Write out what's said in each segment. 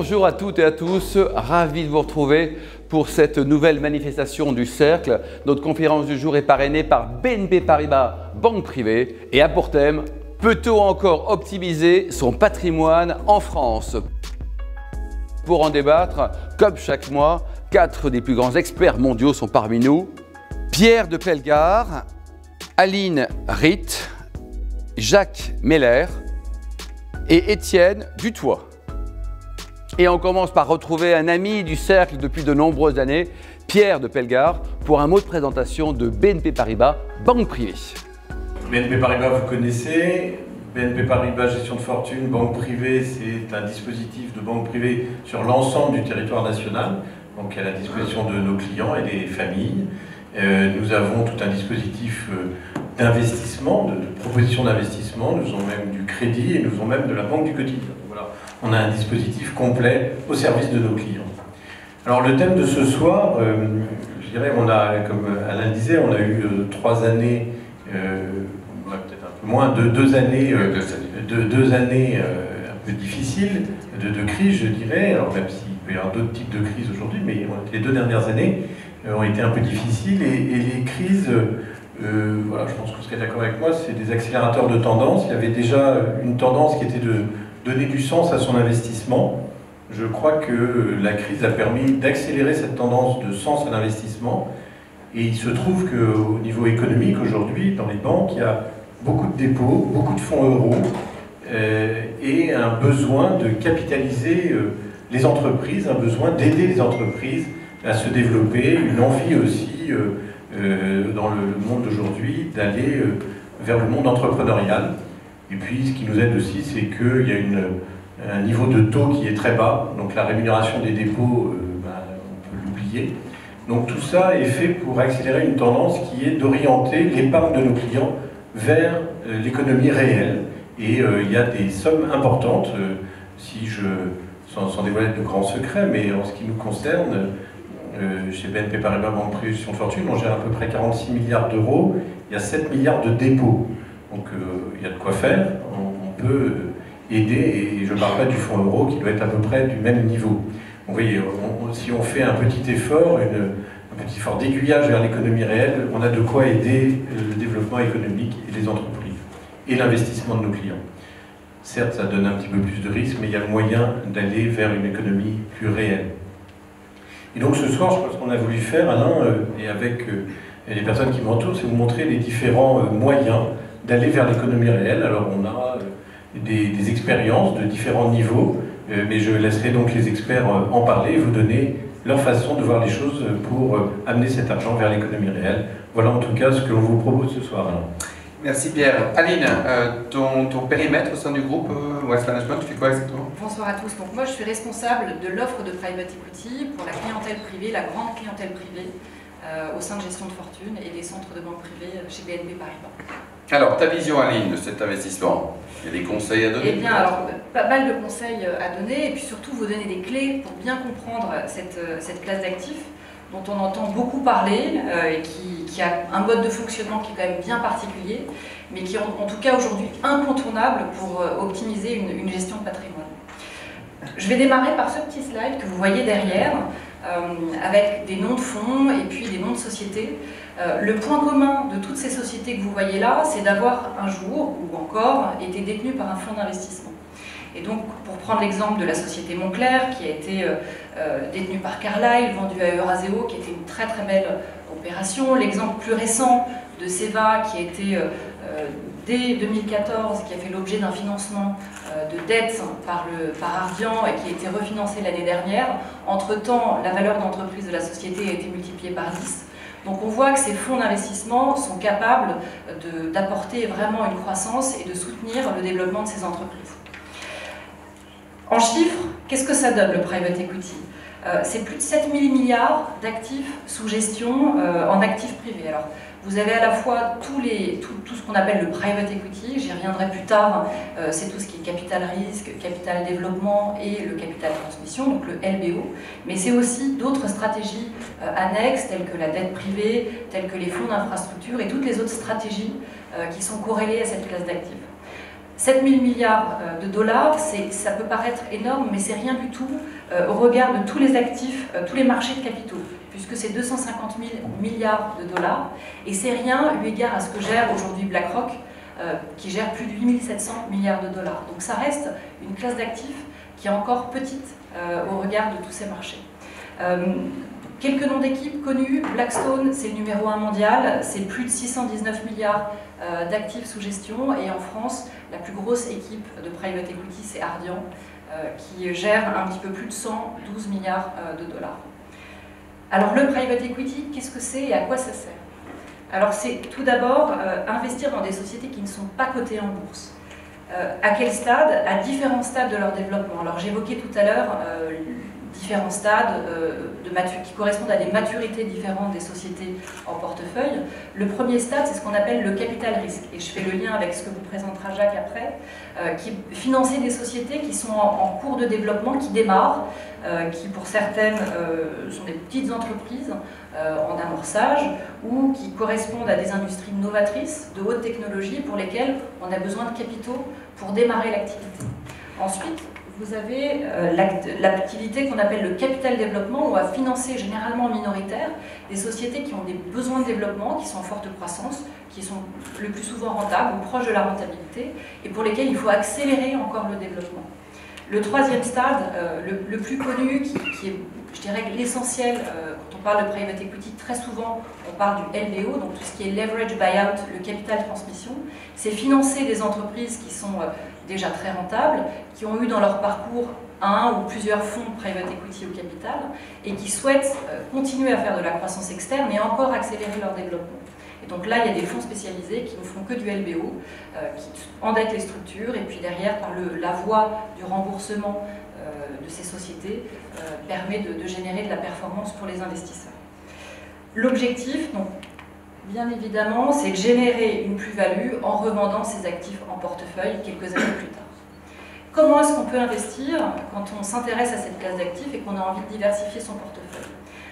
Bonjour à toutes et à tous, ravi de vous retrouver pour cette nouvelle manifestation du Cercle. Notre conférence du jour est parrainée par BNP Paribas Banque Privée et a pour thème « Peut-on encore optimiser son patrimoine en France ?» Pour en débattre, comme chaque mois, 4 des plus grands experts mondiaux sont parmi nous. Pierre de Pellegard, Aline Ritt, Jacques Meller et Étienne Dutoit. Et on commence par retrouver un ami du Cercle depuis de nombreuses années, Pierre de Pellegard, pour un mot de présentation de BNP Paribas Banque Privée. BNP Paribas, vous connaissez. BNP Paribas Gestion de Fortune, Banque Privée, c'est un dispositif de banque privée sur l'ensemble du territoire national, donc à la disposition de nos clients et des familles. Nous avons tout un dispositif d'investissement, de proposition d'investissement, nous avons même du crédit et nous avons même de la banque du quotidien. Voilà. On a un dispositif complet au service de nos clients. Alors le thème de ce soir, je dirais, on a, comme Alain disait, on a eu 3 années, peut-être un peu moins, deux années un peu difficiles, de crise, je dirais, alors même s'il peut y avoir d'autres types de crises aujourd'hui, mais les 2 dernières années ont été un peu difficiles, et les crises, voilà, je pense que vous serez d'accord avec moi, c'est des accélérateurs de tendance. Il y avait déjà une tendance qui était de donner du sens à son investissement. Je crois que la crise a permis d'accélérer cette tendance de sens à l'investissement, et il se trouve qu'au niveau économique aujourd'hui, dans les banques, il y a beaucoup de dépôts, beaucoup de fonds euros, et un besoin de capitaliser les entreprises, un besoin d'aider les entreprises à se développer, une envie aussi dans le monde d'aujourd'hui d'aller vers le monde entrepreneurial. Et puis ce qui nous aide aussi, c'est qu'il y a un niveau de taux qui est très bas, donc la rémunération des dépôts, on peut l'oublier. Donc tout ça est fait pour accélérer une tendance qui est d'orienter l'épargne de nos clients vers l'économie réelle. Et il y a des sommes importantes, sans dévoiler de grands secrets, mais en ce qui nous concerne, chez BNP Paribas Banque Privée Gestion de Fortune, on gère à peu près 46 milliards d'euros, il y a 7 milliards de dépôts. Donc il y a de quoi faire, on peut aider, et je ne parle pas du fonds euro qui doit être à peu près du même niveau. Donc, vous voyez, si on fait un petit effort d'aiguillage vers l'économie réelle, on a de quoi aider le développement économique et les entreprises, et l'investissement de nos clients. Certes, ça donne un petit peu plus de risques, mais il y a moyen d'aller vers une économie plus réelle. Et donc ce soir, je pense qu'on a voulu faire, Alain, et avec les personnes qui m'entourent, c'est vous montrer les différents moyens d'aller vers l'économie réelle. Alors on a des expériences de différents niveaux, mais je laisserai donc les experts en parler et vous donner leur façon de voir les choses pour amener cet argent vers l'économie réelle. Voilà en tout cas ce que l'on vous propose ce soir, Alain. Merci Pierre. Aline, ton périmètre au sein du groupe Wealth Management, tu fais quoi exactement? Bonsoir à tous. Donc moi je suis responsable de l'offre de private equity pour la clientèle privée, la grande clientèle privée au sein de gestion de fortune et des centres de banque privée chez BNP Paribas. Alors ta vision, Aline, de cet investissement, il y a des conseils à donner? Eh bien alors, pas mal de conseils à donner et puis surtout vous donner des clés pour bien comprendre cette classe d'actifs dont on entend beaucoup parler et qui a un mode de fonctionnement qui est quand même bien particulier, mais qui est en tout cas aujourd'hui incontournable pour optimiser une gestion de patrimoine. Je vais démarrer par ce petit slide que vous voyez derrière, avec des noms de fonds et puis des noms de sociétés. Le point commun de toutes ces sociétés que vous voyez là, c'est d'avoir un jour, ou encore, été détenues par un fonds d'investissement. Et donc, pour prendre l'exemple de la société Moncler, qui a été détenue par Carlyle, vendue à Euraseo, qui était une très très belle opération. L'exemple plus récent de Seva, qui a été dès 2014, qui a fait l'objet d'un financement de dette par Ardian et qui a été refinancé l'année dernière. Entre-temps, la valeur d'entreprise de la société a été multipliée par 10. Donc on voit que ces fonds d'investissement sont capables d'apporter vraiment une croissance et de soutenir le développement de ces entreprises. En chiffres, qu'est-ce que ça donne le private equity? C'est plus de 7 000 milliards d'actifs sous gestion en actifs privés. Alors, vous avez à la fois tout ce qu'on appelle le private equity, j'y reviendrai plus tard, c'est tout ce qui est capital risque, capital développement et le capital transmission, donc le LBO, mais c'est aussi d'autres stratégies annexes telles que la dette privée, telles que les fonds d'infrastructure et toutes les autres stratégies qui sont corrélées à cette classe d'actifs. 7 000 milliards de dollars, ça peut paraître énorme, mais c'est rien du tout au regard de tous les actifs, tous les marchés de capitaux, puisque c'est 250 000 milliards de dollars, et c'est rien eu égard à ce que gère aujourd'hui BlackRock, qui gère plus de 8 700 milliards de dollars. Donc ça reste une classe d'actifs qui est encore petite au regard de tous ces marchés. Quelques noms d'équipes connus, Blackstone, c'est le numéro 1 mondial, c'est plus de 619 milliards d'actifs sous gestion, et en France, la plus grosse équipe de private equity, c'est Ardian, qui gère un petit peu plus de 112 milliards de dollars. Alors le private equity, qu'est-ce que c'est et à quoi ça sert? Alors c'est tout d'abord investir dans des sociétés qui ne sont pas cotées en bourse. À quel stade? À différents stades de leur développement. Alors j'évoquais tout à l'heure différents stades qui correspondent à des maturités différentes des sociétés en portefeuille. Le premier stade, c'est ce qu'on appelle le capital risque. Et je fais le lien avec ce que vous présentera Jacques après, qui est financer des sociétés qui sont en cours de développement, qui démarrent, qui pour certaines sont des petites entreprises en amorçage, ou qui correspondent à des industries novatrices, de haute technologie, pour lesquelles on a besoin de capitaux pour démarrer l'activité. Ensuite, vous avez l'activité qu'on appelle le capital développement, où on va financer généralement minoritaire des sociétés qui ont des besoins de développement, qui sont en forte croissance, qui sont le plus souvent rentables ou proches de la rentabilité, et pour lesquelles il faut accélérer encore le développement. Le troisième stade, le plus connu, qui est, je dirais, l'essentiel, quand on parle de private equity, très souvent on parle du LBO, donc tout ce qui est leverage buyout, le capital transmission, c'est financer des entreprises qui sont déjà très rentables, qui ont eu dans leur parcours un ou plusieurs fonds private equity au capital, et qui souhaitent continuer à faire de la croissance externe et encore accélérer leur développement. Et donc là, il y a des fonds spécialisés qui ne font que du LBO, qui endettent les structures, et puis derrière, par la voie du remboursement de ces sociétés, permet de générer de la performance pour les investisseurs. L'objectif, donc, bien évidemment, c'est de générer une plus-value en revendant ces actifs en portefeuille quelques années plus tard. Comment est-ce qu'on peut investir quand on s'intéresse à cette classe d'actifs et qu'on a envie de diversifier son portefeuille?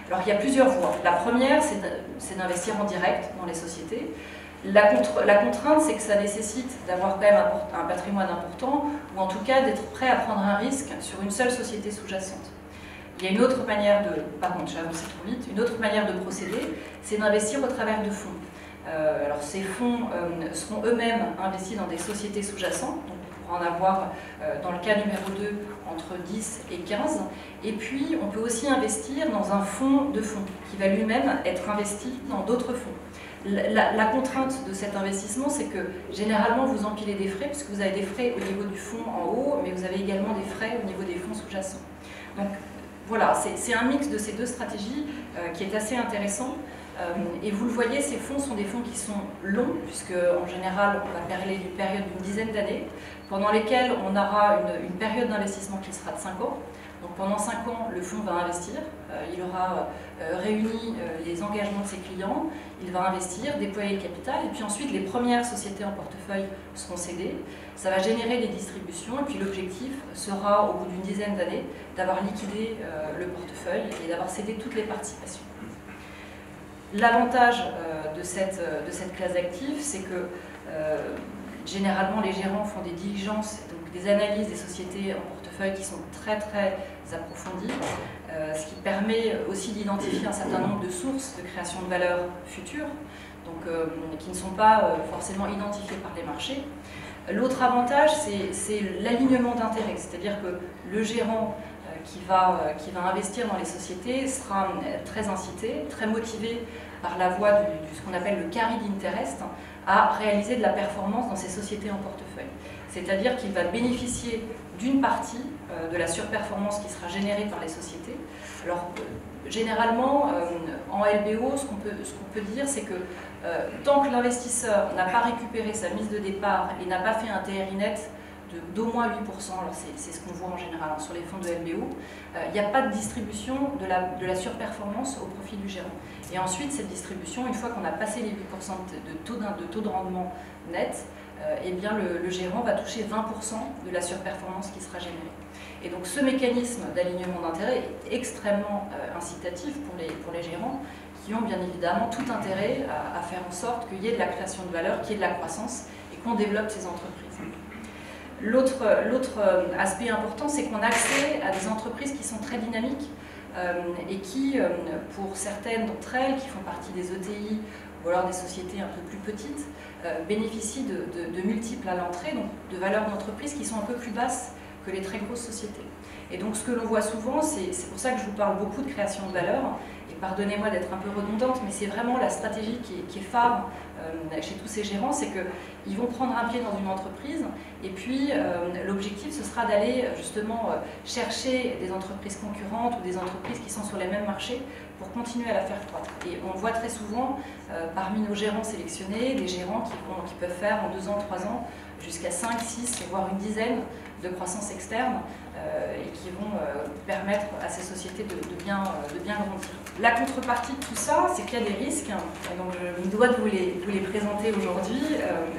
Alors, il y a plusieurs voies. La première, c'est d'investir en direct dans les sociétés. La contrainte, c'est que ça nécessite d'avoir quand même un patrimoine important, ou en tout cas d'être prêt à prendre un risque sur une seule société sous-jacente. Il y a une autre manière de... Pardon, j'ai avancé trop vite. Une autre manière de procéder, c'est d'investir au travers de fonds. Alors, ces fonds seront eux-mêmes investis dans des sociétés sous-jacentes, donc on pourra en avoir, dans le cas numéro 2, entre 10 et 15. Et puis, on peut aussi investir dans un fonds de fonds, qui va lui-même être investi dans d'autres fonds. La contrainte de cet investissement, c'est que généralement vous empilez des frais, puisque vous avez des frais au niveau du fonds en haut, mais vous avez également des frais au niveau des fonds sous-jacents. Donc voilà, c'est un mix de ces deux stratégies qui est assez intéressant. Et vous le voyez, ces fonds sont des fonds qui sont longs, puisque en général on va parler d'une période d'une dizaine d'années, pendant lesquelles on aura une période d'investissement qui sera de 5 ans. Donc pendant 5 ans, le fonds va investir, il aura réuni les engagements de ses clients, il va investir, déployer le capital, et puis ensuite les premières sociétés en portefeuille seront cédées, ça va générer des distributions, et puis l'objectif sera, au bout d'une dizaine d'années, d'avoir liquidé le portefeuille et d'avoir cédé toutes les participations. L'avantage de cette classe d'actifs, c'est que généralement les gérants font des diligences, donc des analyses des sociétés en portefeuille qui sont très approfondies, ce qui permet aussi d'identifier un certain nombre de sources de création de valeur futures, donc, qui ne sont pas forcément identifiées par les marchés. L'autre avantage, c'est l'alignement d'intérêts, c'est-à-dire que le gérant qui va investir dans les sociétés sera très incité, très motivé par la voie de ce qu'on appelle le carried interest à réaliser de la performance dans ces sociétés en portefeuille. C'est-à-dire qu'il va bénéficier d'une partie de la surperformance qui sera générée par les sociétés. Alors, généralement, en LBO, ce qu'on peut dire, c'est que tant que l'investisseur n'a pas récupéré sa mise de départ et n'a pas fait un TRI net d'au moins 8%, alors c'est ce qu'on voit en général sur les fonds de LBO, il n'y a pas de distribution de la surperformance au profit du gérant. Et ensuite, cette distribution, une fois qu'on a passé les 8% de taux de rendement net, eh bien le gérant va toucher 20% de la surperformance qui sera générée. Et donc ce mécanisme d'alignement d'intérêt est extrêmement incitatif pour les gérants qui ont bien évidemment tout intérêt à faire en sorte qu'il y ait de la création de valeur, qu'il y ait de la croissance et qu'on développe ces entreprises. L'autre aspect important, c'est qu'on a accès à des entreprises qui sont très dynamiques et qui, pour certaines d'entre elles, qui font partie des ETI ou alors des sociétés un peu plus petites, bénéficient de multiples à l'entrée, donc de valeurs d'entreprise qui sont un peu plus basses que les très grosses sociétés. Et donc ce que l'on voit souvent, c'est pour ça que je vous parle beaucoup de création de valeur, et pardonnez-moi d'être un peu redondante, mais c'est vraiment la stratégie qui est phare chez tous ces gérants, c'est qu'ils vont prendre un pied dans une entreprise, et puis l'objectif ce sera d'aller justement chercher des entreprises concurrentes ou des entreprises qui sont sur les mêmes marchés pour continuer à la faire croître. Et on voit très souvent parmi nos gérants sélectionnés, des gérants qui peuvent faire en 2 ans, 3 ans, jusqu'à 5, 6, voire une dizaine de croissance externe et qui vont permettre à ces sociétés de bien grandir. La contrepartie de tout ça, c'est qu'il y a des risques, et donc je me dois de vous les présenter aujourd'hui.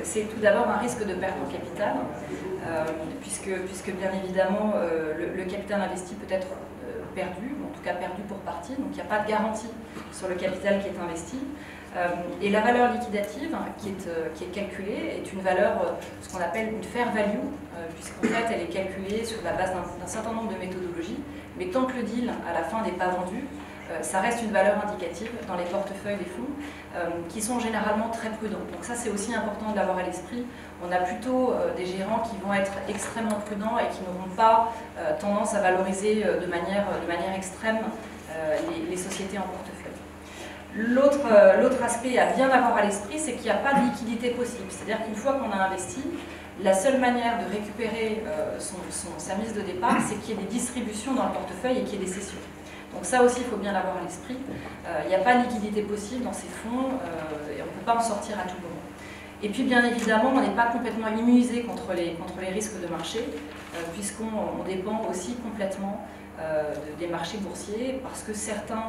C'est tout d'abord un risque de perte en capital, puisque bien évidemment le capital investi peut être perdu, en tout cas perdu pour partie, donc il n'y a pas de garantie sur le capital qui est investi. Et la valeur liquidative qui est calculée est une valeur, ce qu'on appelle une fair value, puisqu'en fait elle est calculée sur la base d'un certain nombre de méthodologies, mais tant que le deal à la fin n'est pas vendu, ça reste une valeur indicative dans les portefeuilles des fonds, qui sont généralement très prudents. Donc ça c'est aussi important de l'avoir à l'esprit. On a plutôt des gérants qui vont être extrêmement prudents et qui n'auront pas tendance à valoriser de manière extrême les sociétés en portefeuille. L'autre aspect à bien avoir à l'esprit, c'est qu'il n'y a pas de liquidité possible. C'est-à-dire qu'une fois qu'on a investi, la seule manière de récupérer sa mise de départ, c'est qu'il y ait des distributions dans le portefeuille et qu'il y ait des cessions. Donc ça aussi, il faut bien l'avoir à l'esprit. Il n'y a pas de liquidité possible dans ces fonds et on ne peut pas en sortir à tout moment. Et puis bien évidemment, on n'est pas complètement immunisé contre les risques de marché, puisqu'on dépend aussi complètement des marchés boursiers, parce que certains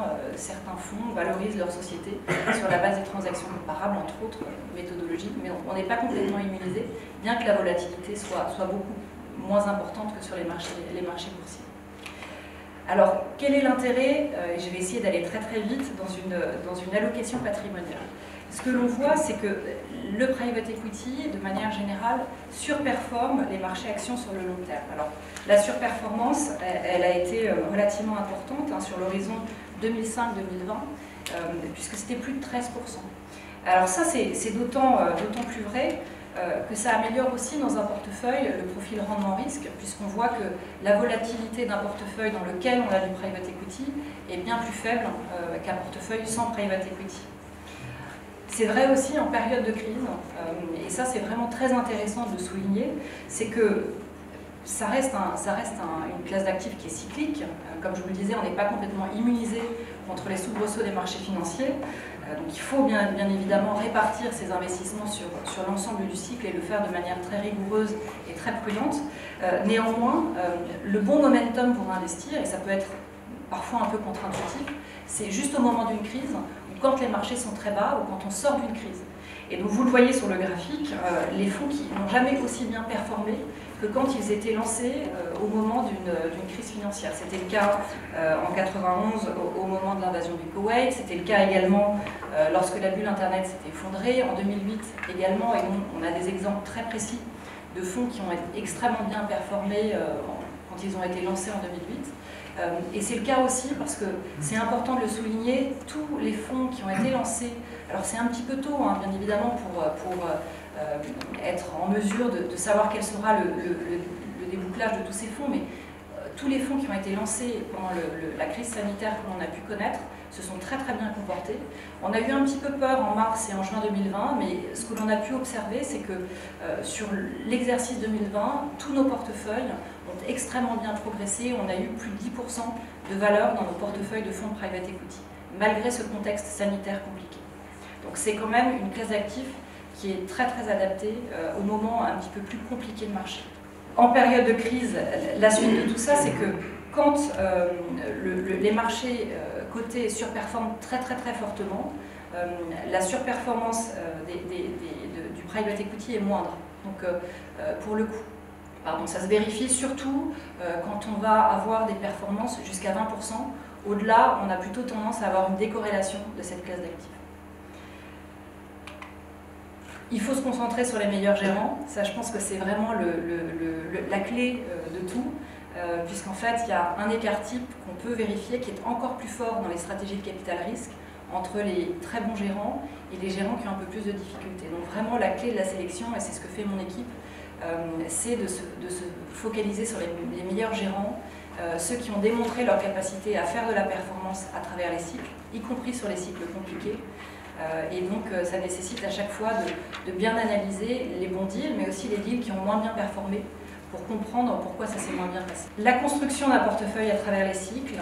fonds valorisent leur société sur la base des transactions comparables, entre autres méthodologies, mais on n'est pas complètement immunisé, bien que la volatilité soit beaucoup moins importante que sur les marchés boursiers. Alors, quel est l'intérêt, et je vais essayer d'aller très très vite, dans une allocation patrimoniale. Ce que l'on voit, c'est que le private equity, de manière générale, surperforme les marchés actions sur le long terme. Alors, la surperformance, elle a été relativement importante sur l'horizon 2005-2020, puisque c'était plus de 13%. Alors ça, c'est d'autant plus vrai que ça améliore aussi dans un portefeuille le profil rendement-risque, puisqu'on voit que la volatilité d'un portefeuille dans lequel on a du private equity est bien plus faible qu'un portefeuille sans private equity. C'est vrai aussi en période de crise, et ça c'est vraiment très intéressant de souligner, c'est que ça reste une classe d'actifs qui est cyclique. Comme je vous le disais, on n'est pas complètement immunisé contre les soubresauts des marchés financiers. Donc il faut bien évidemment répartir ces investissements sur l'ensemble du cycle et le faire de manière très rigoureuse et très prudente. Néanmoins, le bon momentum pour investir, et ça peut être parfois un peu contre-intuitif, c'est juste au moment d'une crise, ou quand les marchés sont très bas, ou quand on sort d'une crise. Et donc vous le voyez sur le graphique, les fonds qui n'ont jamais aussi bien performé que quand ils étaient lancés au moment d'une crise financière. C'était le cas en 91 au moment de l'invasion du Koweït, c'était le cas également lorsque la bulle Internet s'était effondrée, en 2008 également, et on a des exemples très précis de fonds qui ont extrêmement bien performé quand ils ont été lancés en 2008. Et c'est le cas aussi parce que c'est important de le souligner, tous les fonds qui ont été lancés, alors c'est un petit peu tôt bien évidemment pour être en mesure de savoir quel sera le débouclage de tous ces fonds, mais tous les fonds qui ont été lancés pendant la crise sanitaire que l'on a pu connaître se sont très très bien comportés. On a eu un petit peu peur en mars et en juin 2020, mais ce que l'on a pu observer, c'est que sur l'exercice 2020, tous nos portefeuilles ont extrêmement bien progressé. On a eu plus de 10% de valeur dans nos portefeuilles de fonds de private equity, malgré ce contexte sanitaire compliqué. Donc c'est quand même une classe d'actifs qui est très très adaptée au moment un petit peu plus compliqué de marché. En période de crise, la suite de tout ça, c'est que quand les marchés cotés surperforment très très très fortement, la surperformance du private equity est moindre. Donc pour le coup, ça se vérifie surtout quand on va avoir des performances jusqu'à 20%. Au-delà, on a plutôt tendance à avoir une décorrélation de cette classe d'actifs. Il faut se concentrer sur les meilleurs gérants. Ça, je pense que c'est vraiment la clé de tout, puisqu'en fait, il y a un écart type qu'on peut vérifier qui est encore plus fort dans les stratégies de capital risque entre les très bons gérants et les gérants qui ont un peu plus de difficultés. Donc vraiment, la clé de la sélection, et c'est ce que fait mon équipe, c'est de se focaliser sur les meilleurs gérants, ceux qui ont démontré leur capacité à faire de la performance à travers les cycles, y compris sur les cycles compliqués. Et donc ça nécessite à chaque fois de bien analyser les bons deals, mais aussi les deals qui ont moins bien performé, pour comprendre pourquoi ça s'est moins bien passé. La construction d'un portefeuille à travers les cycles,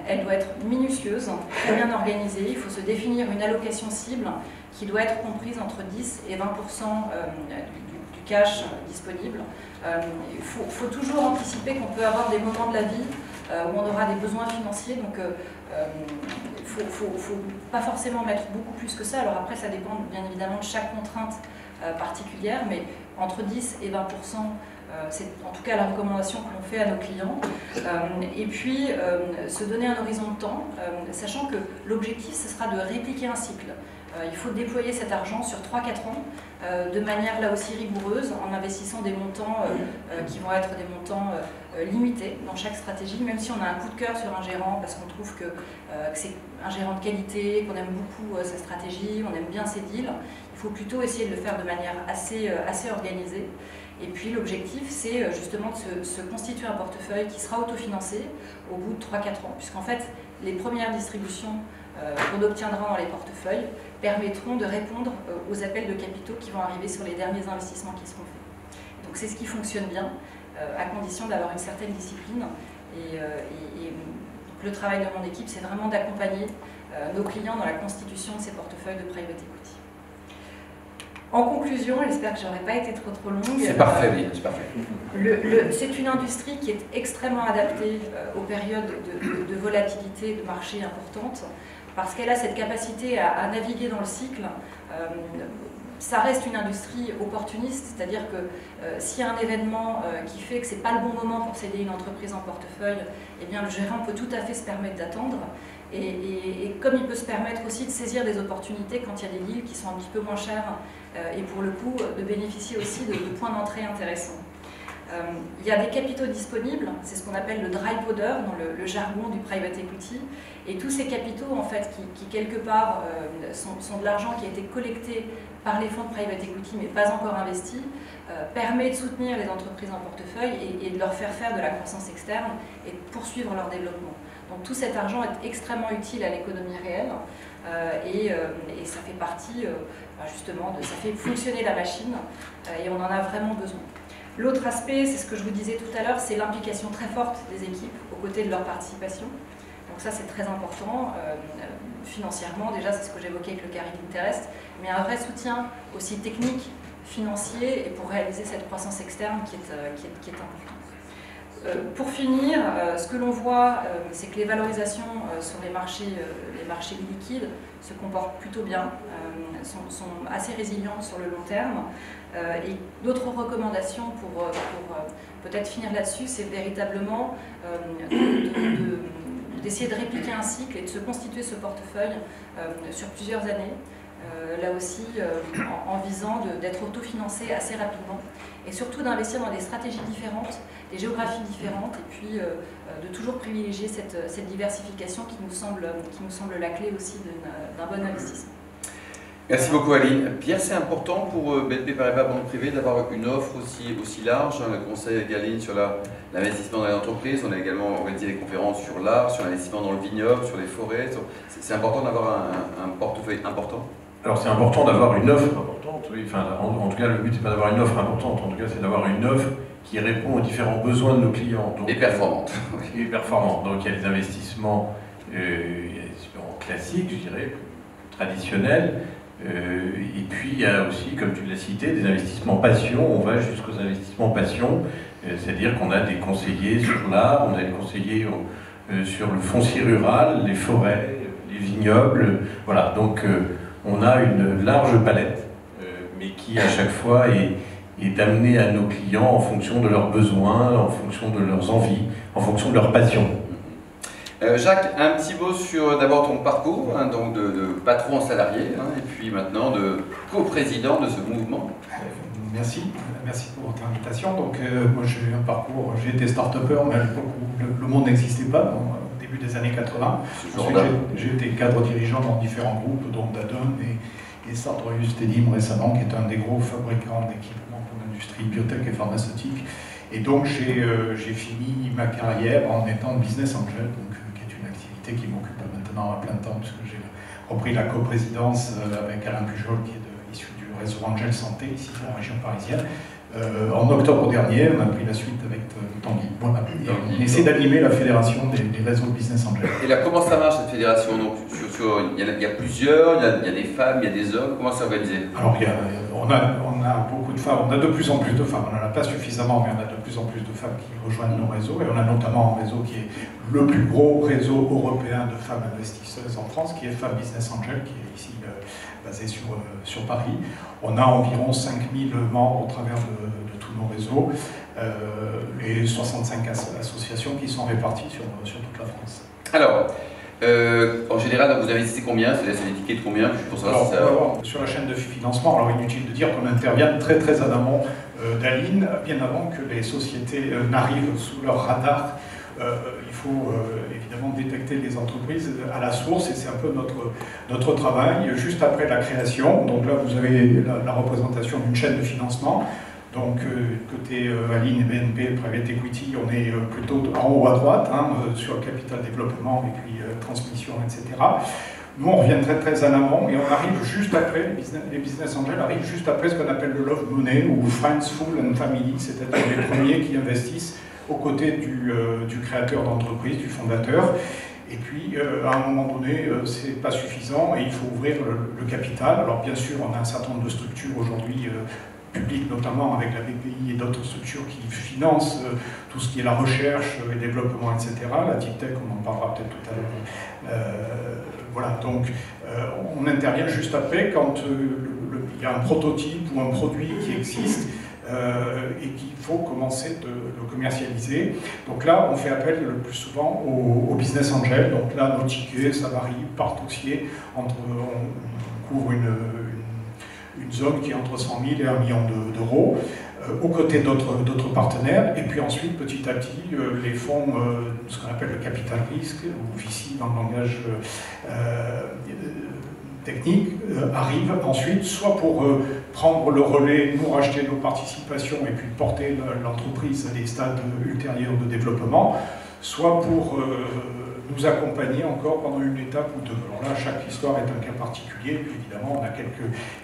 elle doit être minutieuse, très bien organisée. Il faut se définir une allocation cible qui doit être comprise entre 10 et 20% du cash disponible. Il faut toujours anticiper qu'on peut avoir des moments de la vie où on aura des besoins financiers, donc il ne faut pas forcément mettre beaucoup plus que ça. Alors après, ça dépend bien évidemment de chaque contrainte particulière, mais entre 10 et 20%, c'est en tout cas la recommandation que l'on fait à nos clients. Et puis, se donner un horizon de temps, sachant que l'objectif, ce sera de répliquer un cycle. Il faut déployer cet argent sur 3-4 ans, de manière là aussi rigoureuse, en investissant des montants qui vont être des montants limités dans chaque stratégie, même si on a un coup de cœur sur un gérant, parce qu'on trouve que c'est un gérant de qualité, qu'on aime beaucoup sa stratégie, on aime bien ses deals. Il faut plutôt essayer de le faire de manière assez organisée. Et puis l'objectif, c'est justement de se constituer un portefeuille qui sera autofinancé au bout de 3-4 ans, puisqu'en fait, les premières distributions qu'on obtiendra dans les portefeuilles permettront de répondre aux appels de capitaux qui vont arriver sur les derniers investissements qui seront faits. Donc c'est ce qui fonctionne bien, à condition d'avoir une certaine discipline. Et donc le travail de mon équipe, c'est vraiment d'accompagner nos clients dans la constitution de ces portefeuilles de private equity. En conclusion, j'espère que je n'aurai pas été trop longue. C'est parfait, oui, c'est parfait. C'est une industrie qui est extrêmement adaptée aux périodes de volatilité de marché importantes, parce qu'elle a cette capacité à naviguer dans le cycle. Ça reste une industrie opportuniste, c'est-à-dire que s'il y a un événement qui fait que ce n'est pas le bon moment pour céder une entreprise en portefeuille, eh bien, le gérant peut tout à fait se permettre d'attendre. Et comme il peut se permettre aussi de saisir des opportunités quand il y a des deals qui sont un petit peu moins chers, et pour le coup de bénéficier aussi de points d'entrée intéressants. Il y a des capitaux disponibles, c'est ce qu'on appelle le dry powder dans le jargon du private equity, et tous ces capitaux en fait qui quelque part sont de l'argent qui a été collecté par les fonds de private equity mais pas encore investi, permet de soutenir les entreprises en portefeuille et de leur faire de la croissance externe et de poursuivre leur développement. Donc tout cet argent est extrêmement utile à l'économie réelle et ça fait partie justement ça fait fonctionner la machine et on en a vraiment besoin. L'autre aspect, c'est ce que je vous disais tout à l'heure, c'est l'implication très forte des équipes aux côtés de leur participation. Donc ça c'est très important, financièrement déjà c'est ce que j'évoquais avec le carry interest, mais un vrai soutien aussi technique, financier et pour réaliser cette croissance externe qui est importante. Pour finir, ce que l'on voit, c'est que les valorisations sur les marchés liquides se comportent plutôt bien, sont assez résilientes sur le long terme. Et d'autres recommandations pour peut-être finir là-dessus, c'est véritablement d'essayer de répliquer un cycle et de se constituer ce portefeuille sur plusieurs années. Là aussi en visant d'être autofinancé assez rapidement et surtout d'investir dans des stratégies différentes, des géographies différentes et puis de toujours privilégier cette diversification qui nous semble la clé aussi d'un bon investissement. Merci beaucoup Aline. Pierre, c'est important pour BNP Paribas Banque Privée d'avoir une offre aussi large. Le conseil avec Aline sur l'investissement dans les entreprises. On a également organisé des conférences sur l'art, sur l'investissement dans le vignoble, sur les forêts. C'est important d'avoir un portefeuille important. Alors c'est important d'avoir une offre importante, oui. Enfin, en tout cas le but c'est pas d'avoir une offre importante, en tout cas c'est d'avoir une offre qui répond aux différents besoins de nos clients. Donc, et performante. Et performante. Donc il y a des investissements, classiques, je dirais, traditionnels, et puis il y a aussi, comme tu l'as cité, des investissements passion. On va jusqu'aux investissements passion, c'est-à-dire qu'on a des conseillers sur l'art, on a des conseillers sur le foncier rural, les forêts, les vignobles, voilà. Donc on a une large palette, mais qui à chaque fois est amenée à nos clients en fonction de leurs besoins, en fonction de leurs envies, en fonction de leurs passions. Jacques, un petit mot sur d'abord ton parcours, hein, donc de patron salarié, hein, et puis maintenant de coprésident de ce mouvement. Merci pour votre invitation. Donc, moi j'ai eu un parcours, j'ai été start-upper, mais à l'époque où le monde n'existait pas, au début des années 80. Ensuite, j'ai été cadre dirigeant dans différents groupes, dont Danone et Sartorius Tedim récemment, qui est un des gros fabricants d'équipements pour l'industrie biotech et pharmaceutique. Et donc j'ai fini ma carrière en étant business angel, donc, qui est une activité qui m'occupe maintenant à plein temps, puisque j'ai repris la coprésidence avec Alain Pujol, qui est issu du réseau Angel Santé, ici dans la région parisienne. En octobre dernier, on a pris la suite avec Tanguy. Voilà. On essaie d'animer la fédération des réseaux de business angel. Et là, comment ça marche cette fédération? Donc, il y a plusieurs, il y a des femmes, il y a des hommes. Comment c'est organisé? Alors, on a beaucoup de femmes, on a de plus en plus de femmes. On n'en a pas suffisamment, mais on a de plus en plus de femmes qui rejoignent nos réseaux. Et on a notamment un réseau qui est le plus gros réseau européen de femmes investisseuses en France, qui est Femmes Business Angel, qui est ici basé sur Paris. On a environ 5000 membres au travers de tous nos réseaux et 65 associations qui sont réparties sur toute la France. Alors, en général, vous investissez combien? C'est des tickets de combien? Pour savoir si ça... Sur la chaîne de financement, alors inutile de dire qu'on intervient très très en amont d'Aline, bien avant que les sociétés n'arrivent sous leur radar. Il faut évidemment détecter les entreprises à la source et c'est un peu notre travail. Juste après la création, donc là vous avez la représentation d'une chaîne de financement. Donc côté Aline et BNP, Private Equity, on est plutôt en haut à droite, hein, sur le capital développement et puis transmission, etc. Nous on revient très très en amont et on arrive juste après, les business angels arrivent juste après ce qu'on appelle le love money ou friends, full and family, c'est-à-dire les premiers qui investissent aux côtés du créateur d'entreprise, du fondateur. Et puis, à un moment donné, c'est pas suffisant et il faut ouvrir le capital. Alors, bien sûr, on a un certain nombre de structures aujourd'hui, publiques notamment, avec la BPI et d'autres structures qui financent tout ce qui est la recherche et développement, etc. La Deep Tech, on en parlera peut-être tout à l'heure. Voilà, donc, on intervient juste après quand il y a un prototype ou un produit qui existe. Et qu'il faut commencer de le commercialiser. Donc là, on fait appel le plus souvent au business angel. Donc là, nos tickets, ça varie par dossier. On couvre une zone qui est entre 100 000 et 1 million d'euros, aux côtés d'autres partenaires. Et puis ensuite, petit à petit, les fonds, ce qu'on appelle le capital risque, ou VC dans le langage technique, arrivent ensuite soit pour prendre le relais, nous racheter nos participations et puis porter l'entreprise à des stades ultérieurs de développement, soit pour nous accompagner encore pendant une étape ou deux. Alors là, chaque histoire est un cas particulier, puis évidemment on a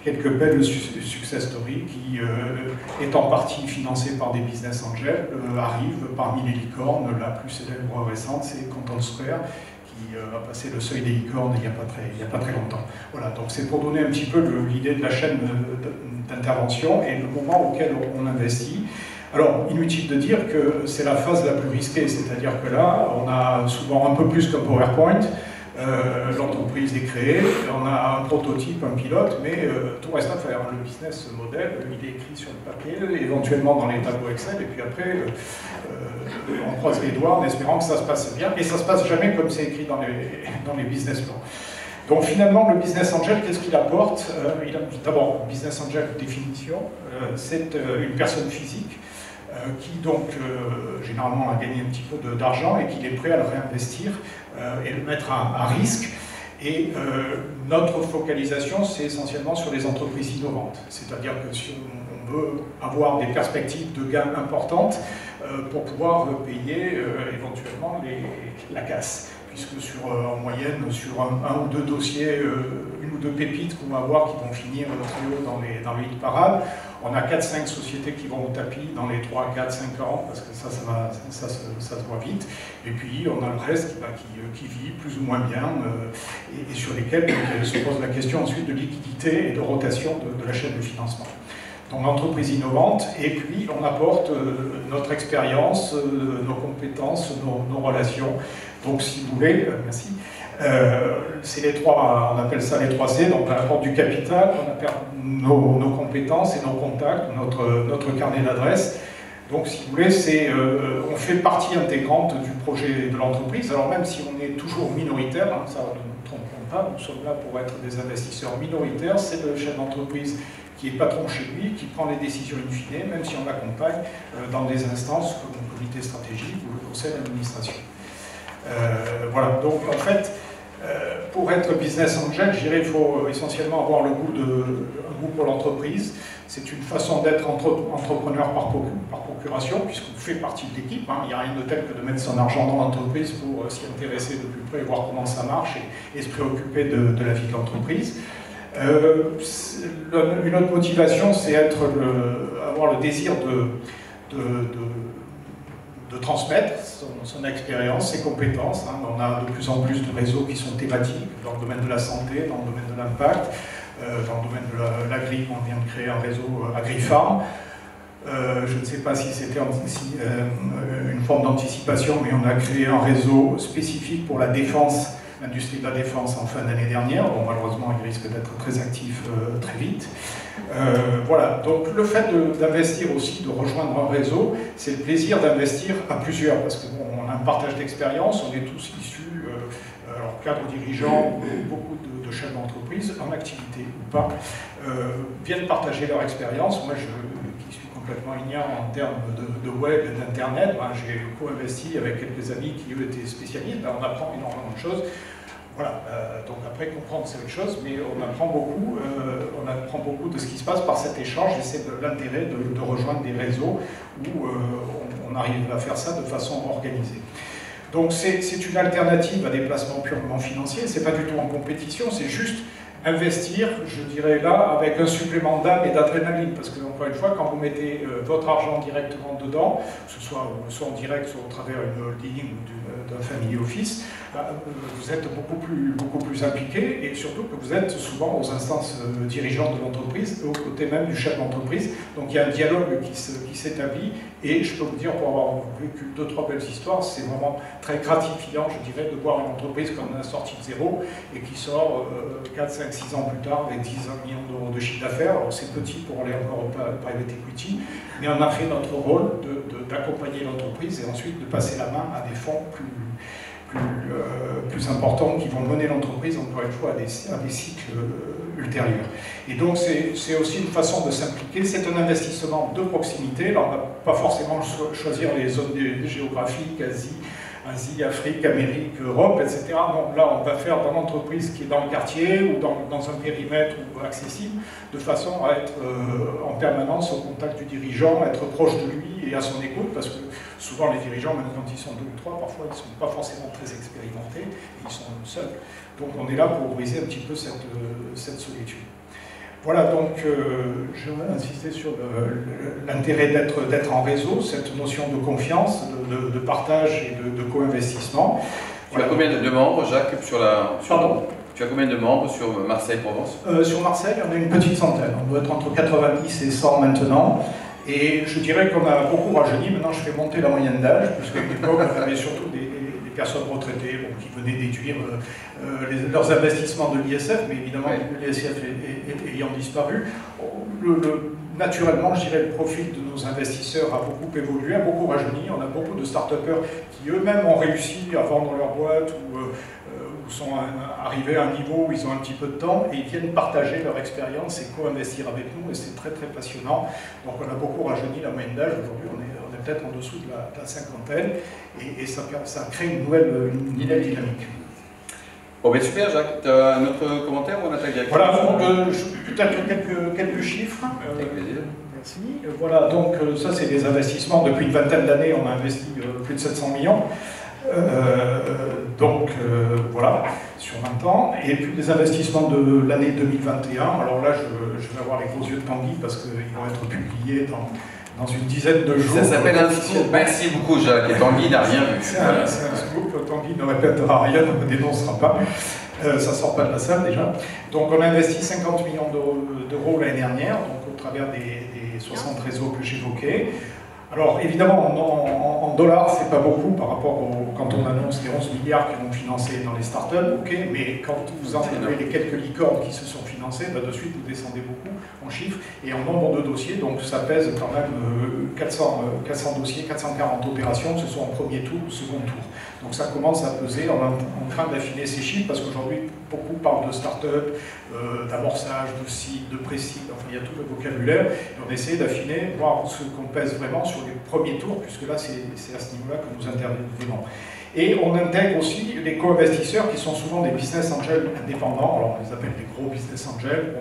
quelques belles success stories qui, étant partie financée par des business angels, arrivent parmi les licornes. La plus célèbre récente, c'est Content Square, qui a passé le seuil des licornes il n'y a pas très longtemps. Voilà, donc c'est pour donner un petit peu l'idée de la chaîne d'intervention et le moment auquel on investit. Alors, inutile de dire que c'est la phase la plus risquée, c'est-à-dire que là, on a souvent un peu plus qu'un PowerPoint, l'entreprise est créée, on a un prototype, un pilote, mais tout reste à faire. Le business model, il est écrit sur le papier, éventuellement dans les tableaux Excel, et puis après, on croise les doigts en espérant que ça se passe bien, et ça ne se passe jamais comme c'est écrit dans les business plans. Donc finalement, le business angel, qu'est-ce qu'il apporte? D'abord, business angel, définition, c'est une personne physique qui donc généralement a gagné un petit peu d'argent et qui est prêt à le réinvestir et le mettre à risque. Et notre focalisation, c'est essentiellement sur les entreprises innovantes. C'est-à-dire que si on veut avoir des perspectives de gains importantes pour pouvoir payer éventuellement la casse. Puisque en moyenne, sur un ou deux dossiers, une ou deux pépites qu'on va avoir qui vont finir très haut dans les hit parades, on a 4-5 sociétés qui vont au tapis dans les 3, 4, 5 ans, parce que ça se voit vite. Et puis on a le reste qui vit plus ou moins bien, et sur lesquels se pose la question ensuite de liquidité et de rotation de la chaîne de financement. Donc entreprise innovante, et puis on apporte notre expérience, nos compétences, nos relations. Donc si vous voulez, merci, c'est les trois, on appelle ça les 3 C, donc on apporte du capital, on apporte nos compétences et nos contacts, notre carnet d'adresses. Donc, si vous voulez, on fait partie intégrante du projet de l'entreprise. Alors, même si on est toujours minoritaire, hein, ça ne nous trompons pas, nous sommes là pour être des investisseurs minoritaires. C'est le chef d'entreprise qui est patron chez lui, qui prend les décisions in fine, même si on l'accompagne dans des instances comme le comité stratégique ou le conseil d'administration. Voilà, donc en fait, pour être business angel, je dirais qu'il faut essentiellement avoir un goût pour l'entreprise. C'est une façon d'être entrepreneur par procuration, puisqu'on fait partie de l'équipe. Hein. Il n'y a rien de tel que de mettre son argent dans l'entreprise pour s'y intéresser de plus près, voir comment ça marche et se préoccuper de la vie de l'entreprise. Une autre motivation, c'est avoir le désir de transmettre son expérience, ses compétences. Hein. On a de plus en plus de réseaux qui sont thématiques dans le domaine de la santé, dans le domaine de l'impact, dans le domaine de l'agri. On vient de créer un réseau AgriFarm. Je ne sais pas si c'était une forme d'anticipation, mais on a créé un réseau spécifique pour la défense, l'industrie de la défense en fin d'année dernière. Bon, malheureusement, il risque d'être très actif très vite. Voilà, donc le fait d'investir aussi, de rejoindre un réseau, c'est le plaisir d'investir à plusieurs, parce qu'on a un partage d'expérience, on est tous issus, alors cadres dirigeants, beaucoup de chefs d'entreprise, en activité ou pas, viennent partager leur expérience. Moi, qui suis complètement ignorant en termes de web et d'internet, ben, j'ai co-investi avec quelques amis qui eux étaient spécialistes, ben, on apprend énormément de choses. Voilà, donc après comprendre c'est autre chose, mais on apprend beaucoup de ce qui se passe par cet échange, et c'est l'intérêt de rejoindre des réseaux où on arrive à faire ça de façon organisée. Donc c'est une alternative à des placements purement financiers, c'est pas du tout en compétition, c'est juste investir, je dirais là, avec un supplément d'âme et d'adrénaline, parce que encore une fois, quand vous mettez votre argent directement dedans, que ce soit en direct, soit au travers d'une holding ou d'un family office, vous êtes beaucoup plus impliqué, et surtout que vous êtes souvent aux instances dirigeantes de l'entreprise, aux côtés même du chef d'entreprise. Donc il y a un dialogue qui s'établit, et je peux vous dire, pour avoir vécu 2-3 belles histoires, c'est vraiment très gratifiant, je dirais, de voir une entreprise comme on a sorti de zéro et qui sort 4, 5, 6 ans plus tard avec 10 millions d'euros de chiffre d'affaires. Alors c'est petit pour aller encore au private equity, mais on a fait notre rôle d'accompagner l'entreprise et ensuite de passer la main à des fonds plus importants qui vont mener l'entreprise, encore une fois, à des cycles ultérieurs. Et donc c'est aussi une façon de s'impliquer, c'est un investissement de proximité. Là on ne va pas forcément choisir les zones géographiques, Asie, Afrique, Amérique, Europe, etc. Donc là, on va faire dans l'entreprise qui est dans le quartier ou dans un périmètre accessible, de façon à être en permanence au contact du dirigeant, être proche de lui et à son écoute, parce que souvent les dirigeants, même quand ils sont 2 ou 3, parfois ils ne sont pas forcément très expérimentés, et ils sont seuls. Donc on est là pour briser un petit peu cette solitude. Voilà, donc je vais insister sur l'intérêt d'être en réseau, cette notion de confiance, de partage et de co-investissement. Tu as combien de membres, Jacques, Pardon ? Tu as combien de membres sur Marseille-Provence ? Sur Marseille, on a une petite centaine. On doit être entre 90 et 100 maintenant. Et je dirais qu'on a beaucoup rajeuni. Maintenant, je fais monter la moyenne d'âge, puisqu'à l'époque, on avait surtout des personnes retraitées qui venaient déduire leurs investissements de l'ISF, mais évidemment, l'ISF ayant disparu, naturellement, je dirais, le profil de nos investisseurs a beaucoup évolué, a beaucoup rajeuni. On a beaucoup de start-upers qui eux-mêmes ont réussi à vendre leur boîte ou sont arrivés à un niveau où ils ont un petit peu de temps et ils viennent partager leur expérience et co-investir avec nous, et c'est très très passionnant. Donc on a beaucoup rajeuni la moyenne d'âge. Aujourd'hui, on est peut-être en dessous de la cinquantaine, et ça crée une nouvelle dynamique. Bon, ben super, Jacques. Tu as un autre commentaire ou on attaque directement ? Voilà, peut-être quelques chiffres. Avec plaisir. Merci. Voilà, donc ça, c'est des investissements. Depuis une vingtaine d'années, on a investi plus de 700 millions. Voilà, sur 20 ans. Et puis des investissements de l'année 2021. Alors là, je vais avoir les gros yeux de Tanguy parce qu'ils vont être publiés dans une dizaine de jours. Ça s'appelle un scoop. Merci beaucoup, Jacques. Et Tanguy n'a rien vu. C'est un scoop. Tanguy ne répétera rien, ne me dénoncera pas. Ça ne sort pas de la salle déjà. Donc on a investi 50 millions d'euros l'année dernière, donc au travers des 60 réseaux que j'évoquais. Alors évidemment, en dollars, c'est pas beaucoup par rapport quand on annonce les 11 milliards qui ont non financés dans les startups, ok, mais quand vous enlevez les quelques licornes qui se sont financées, bah, de suite vous descendez beaucoup en chiffres et en nombre de dossiers, donc ça pèse quand même 400 dossiers, 440 opérations, que ce soit en premier tour ou second tour. Donc ça commence à peser, on est en train d'affiner ces chiffres parce qu'aujourd'hui beaucoup parlent de start-up, d'amorçage, de cible, de pré-cible, enfin il y a tout le vocabulaire, et on essaie d'affiner, voir ce qu'on pèse vraiment sur les premiers tours, puisque là c'est à ce niveau-là que nous intervenons. Et on intègre aussi les co-investisseurs qui sont souvent des business angels indépendants, alors on les appelle des gros business angels.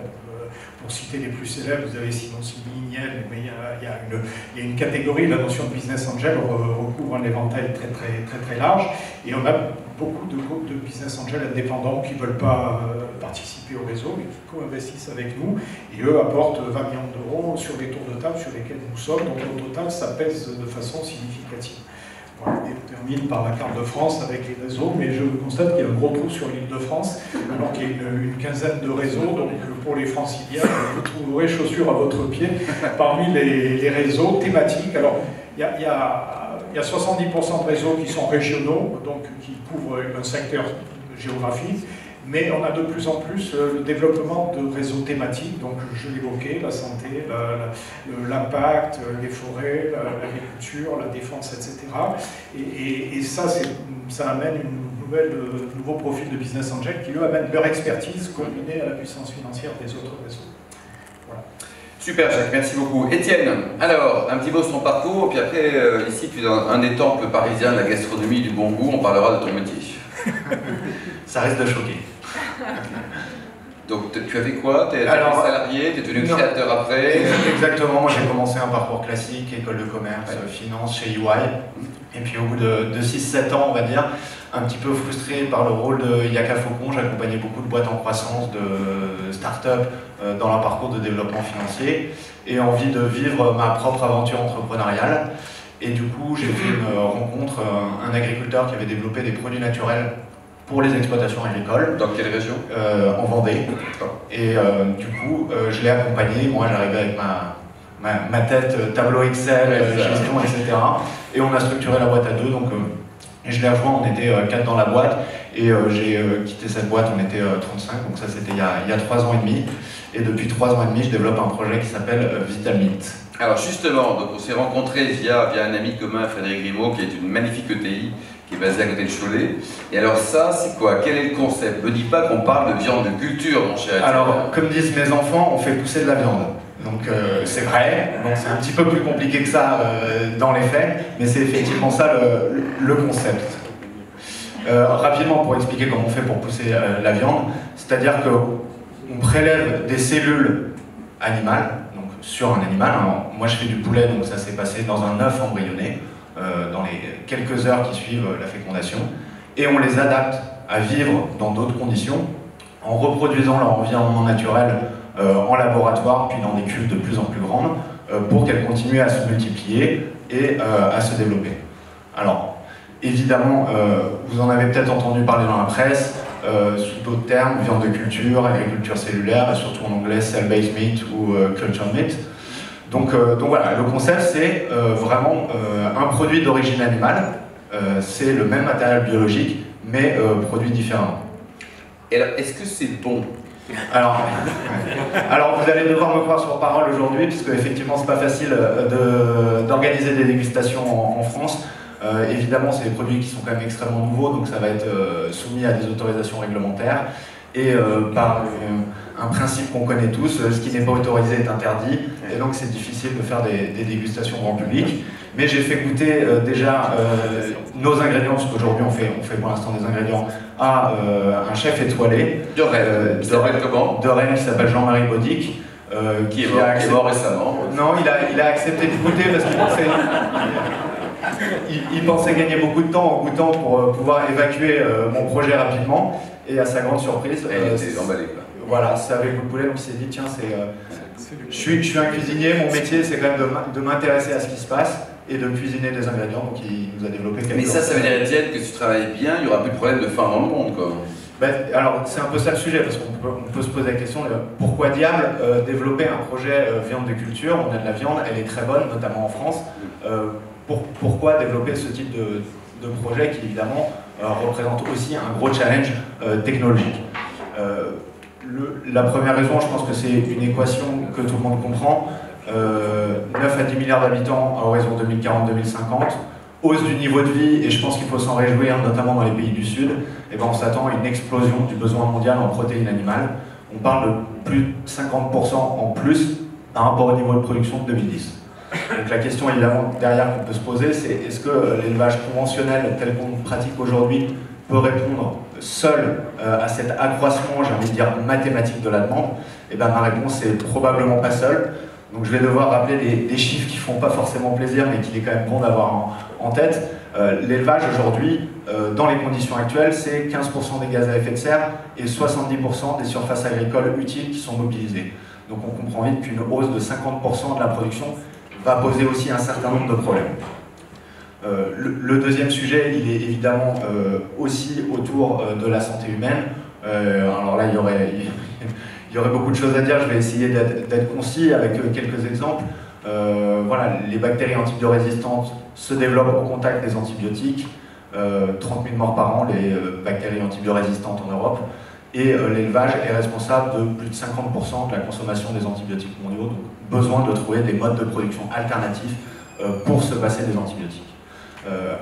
Pour citer les plus célèbres, vous avez Simon Signel, mais il y a une catégorie, la notion de business angel recouvre un éventail très large, et on a beaucoup de groupes de business angels indépendants qui ne veulent pas participer au réseau, mais qui co-investissent avec nous, et eux apportent 20 millions d'euros sur les tours de table sur lesquels nous sommes, donc au total ça pèse de façon significative. Voilà, et on termine par la carte de France avec les réseaux, mais je constate qu'il y a un gros trou sur l'île de France, alors qu'il y a une quinzaine de réseaux, donc pour les franciliens, vous trouverez chaussures à votre pied parmi les réseaux thématiques. Alors, il y a 70% de réseaux qui sont régionaux, donc qui couvrent un secteur géographique, mais on a de plus en plus le développement de réseaux thématiques, donc je l'évoquais, la santé, l'impact, les forêts, l'agriculture, la défense, etc. Et ça amène un nouveau profil de business angel qui, eux, amènent leur expertise combinée à la puissance financière des autres réseaux. Voilà. Super Jacques, merci beaucoup. Étienne, alors, un petit mot sur ton parcours, puis après, ici, tu es dans un des temples parisiens de la gastronomie et du bon goût, on parlera de ton métier. Ça risque de choquer. Donc tu as fait quoi? Tu es salarié, tu es devenu créateur après? Exactement, moi j'ai commencé un parcours classique, école de commerce, finance chez EY. Et puis au bout de 6-7 ans, on va dire, un petit peu frustré par le rôle de Yaka Faucon, j'accompagnais beaucoup de boîtes en croissance, de start-up dans leur parcours de développement financier, et envie de vivre ma propre aventure entrepreneuriale. Et du coup, j'ai fait une rencontre, un agriculteur qui avait développé des produits naturels pour les exploitations agricoles. Dans quelle région? En Vendée. Et du coup, je l'ai accompagné. Moi, j'arrivais avec ma tête, tableau Excel, gestion, etc. Et on a structuré la boîte à deux. Donc, et je l'ai rejoint, on était 4 dans la boîte. Et j'ai quitté cette boîte, on était 35. Donc ça, c'était il y a 3 ans et demi. Et depuis 3 ans et demi, je développe un projet qui s'appelle Vitalmeet. Alors justement, donc on s'est rencontrés via un ami commun, Frédéric Grimaud, qui est une magnifique ETI, qui est basée à côté de Cholet. Et alors ça, c'est quoi? Quel est le concept? Ne dis pas qu'on parle de viande de culture, mon cher. Alors, comme disent mes enfants, on fait pousser de la viande. Donc c'est vrai, donc c'est un petit peu plus compliqué que ça dans les faits, mais c'est effectivement ça le concept. Rapidement, pour expliquer comment on fait pour pousser la viande, c'est-à-dire qu'on prélève des cellules animales, sur un animal. Alors, moi je fais du poulet, donc ça s'est passé dans un œuf embryonné dans les quelques heures qui suivent la fécondation, et on les adapte à vivre dans d'autres conditions en reproduisant leur environnement naturel en laboratoire, puis dans des cuves de plus en plus grandes pour qu'elles continuent à se multiplier et à se développer. Alors évidemment, vous en avez peut-être entendu parler dans la presse, sous d'autres termes, viande de culture, agriculture cellulaire, et surtout en anglais cell-based meat ou culture meat. Donc voilà, le concept c'est vraiment un produit d'origine animale, c'est le même matériel biologique, mais produit différemment. Et alors, est-ce que c'est bon? Alors, vous allez devoir me croire sur parole aujourd'hui, puisque effectivement c'est pas facile d'organiser des dégustations en France. Évidemment, c'est des produits qui sont quand même extrêmement nouveaux, donc ça va être soumis à des autorisations réglementaires. Et par un principe qu'on connaît tous, ce qui n'est pas autorisé est interdit, et donc c'est difficile de faire des dégustations grand public. Mais j'ai fait goûter déjà nos ingrédients, parce qu'aujourd'hui on fait pour l'instant des ingrédients, à un chef étoilé de Rennes, qui s'appelle Jean-Marie Baudic. Qui est mort récemment. Non, il a accepté de goûter parce qu'il pensait... Il pensait gagner beaucoup de temps en goûtant pour pouvoir évacuer mon projet rapidement, et à sa grande surprise, il était emballé, quoi. Voilà, c'est avec le poulet, donc il s'est dit tiens, je suis un cuisinier, mon métier c'est quand même de m'intéresser à ce qui se passe et de cuisiner des ingrédients, donc il nous a développé quelques... Mais ça veut dire, Étienne, que si tu travailles bien, il n'y aura plus de problème de faim dans le monde, quoi. Alors c'est un peu ça le sujet, parce qu'on peut se poser la question pourquoi diable développer un projet viande de culture? On a de la viande, elle est très bonne, notamment en France. Pourquoi développer ce type de projet qui évidemment représente aussi un gros challenge technologique. La première raison, je pense que c'est une équation que tout le monde comprend. 9 à 10 milliards d'habitants à horizon 2040-2050, hausse du niveau de vie, et je pense qu'il faut s'en réjouir, notamment dans les pays du Sud, et ben on s'attend à une explosion du besoin mondial en protéines animales. On parle de plus de 50% en plus par rapport au niveau de production de 2010. Donc la question évidemment derrière qu'on peut se poser, c'est est-ce que l'élevage conventionnel tel qu'on le pratique aujourd'hui peut répondre seul à cet accroissement, j'ai envie de dire, mathématique de la demande? Et ben ma réponse est probablement pas seule. Donc je vais devoir rappeler des chiffres qui ne font pas forcément plaisir, mais qu'il est quand même bon d'avoir en tête. L'élevage aujourd'hui, dans les conditions actuelles, c'est 15% des gaz à effet de serre et 70% des surfaces agricoles utiles qui sont mobilisées. Donc on comprend vite qu'une hausse de 50% de la production va poser aussi un certain nombre de problèmes. Le deuxième sujet, il est évidemment aussi autour de la santé humaine. Alors là, il y aurait beaucoup de choses à dire, je vais essayer d'être concis avec quelques exemples. Voilà, les bactéries antibiorésistantes se développent au contact des antibiotiques, 30 000 morts par an, les bactéries antibiorésistantes en Europe, et l'élevage est responsable de plus de 50% de la consommation des antibiotiques mondiaux, donc besoin de trouver des modes de production alternatifs pour se passer des antibiotiques.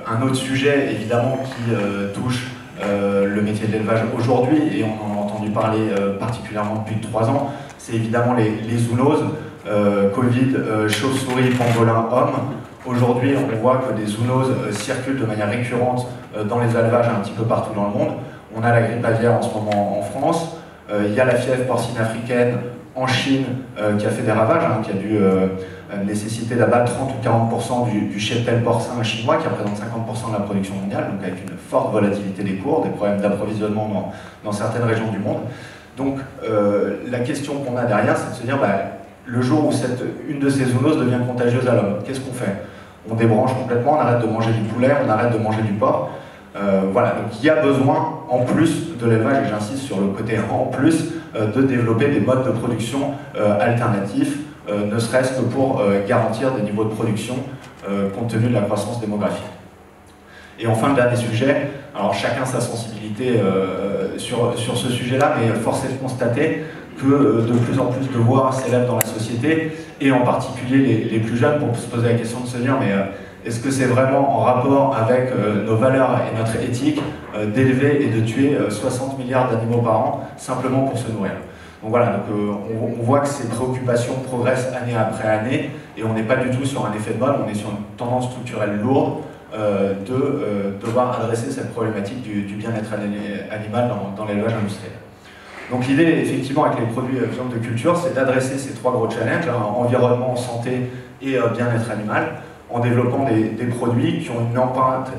Un autre sujet, évidemment, qui touche le métier de l'élevage aujourd'hui, et on en a entendu parler particulièrement depuis 3 ans, c'est évidemment les zoonoses, Covid, chauve-souris, pangolin, homme. Aujourd'hui, on voit que des zoonoses circulent de manière récurrente dans les élevages un petit peu partout dans le monde. On a la grippe aviaire en ce moment en France, il y a la fièvre porcine africaine en Chine qui a fait des ravages, qui a dû nécessiter d'abattre 30 ou 40% du cheptel porcin chinois qui représente 50% de la production mondiale, donc avec une forte volatilité des cours, des problèmes d'approvisionnement dans certaines régions du monde. Donc la question qu'on a derrière, c'est de se dire, le jour où une de ces zoonoses devient contagieuse à l'homme, qu'est-ce qu'on fait? On débranche complètement, on arrête de manger du poulet, on arrête de manger du porc. Voilà, donc il y a besoin, en plus de l'élevage, et j'insiste sur le côté en plus, de développer des modes de production alternatifs, ne serait-ce que pour garantir des niveaux de production compte tenu de la croissance démographique. Et enfin, le dernier sujet, alors chacun sa sensibilité sur ce sujet-là, mais force est de constater que de plus en plus de voix s'élèvent dans la société, et en particulier les plus jeunes, pour se poser la question de se dire, mais est-ce que c'est vraiment en rapport avec nos valeurs et notre éthique d'élever et de tuer 60 milliards d'animaux par an simplement pour se nourrir? Donc voilà, on voit que ces préoccupations progressent année après année, et on n'est pas du tout sur un effet de mode, on est sur une tendance structurelle lourde de devoir adresser cette problématique du bien-être animal dans l'élevage industriel. Donc l'idée, effectivement, avec les produits viande de culture, c'est d'adresser ces 3 gros challenges, environnement, santé et bien-être animal, en développant des produits qui ont une empreinte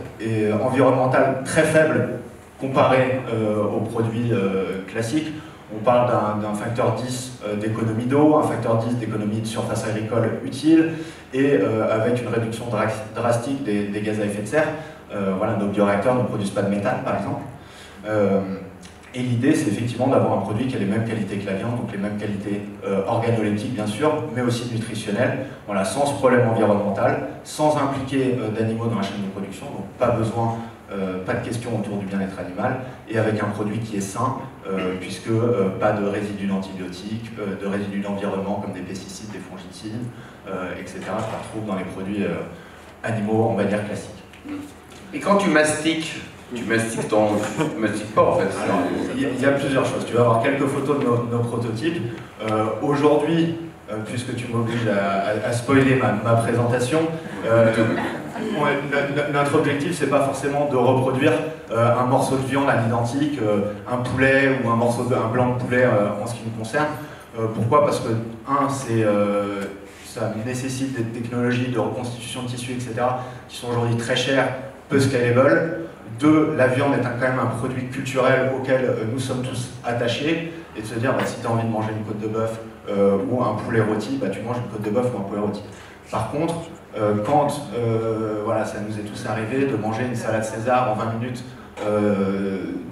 environnementale très faible comparée aux produits classiques. On parle d'un facteur 10 d'économie d'eau, un facteur 10 d'économie de surface agricole utile, et avec une réduction drastique des gaz à effet de serre. Voilà, nos bioréacteurs ne produisent pas de méthane, par exemple. Et l'idée, c'est effectivement d'avoir un produit qui a les mêmes qualités que la viande, donc les mêmes qualités organoleptiques, bien sûr, mais aussi nutritionnelles, voilà, sans ce problème environnemental, sans impliquer d'animaux dans la chaîne de production, donc pas besoin, pas de questions autour du bien-être animal, et avec un produit qui est sain, puisque pas de résidus d'antibiotiques, de résidus d'environnement comme des pesticides, des fongicides, etc., qu'on retrouve dans les produits animaux, on va dire, classiques. Et quand tu mastiques pas en fait. Il y a plusieurs choses. Tu vas avoir quelques photos de nos prototypes. Aujourd'hui, puisque tu m'obliges à spoiler ma présentation, notre objectif, c'est pas forcément de reproduire un morceau de viande à l'identique, un poulet ou un blanc de poulet en ce qui nous concerne. Pourquoi? Parce que, ça nécessite des technologies de reconstitution de tissus, etc., qui sont aujourd'hui très chères, peu scalable. 2, la viande est quand même un produit culturel auquel nous sommes tous attachés, et de se dire, si tu as envie de manger une côte de bœuf ou un poulet rôti, tu manges une côte de bœuf ou un poulet rôti. Par contre, quand voilà, ça nous est tous arrivé de manger une salade César en 20 minutes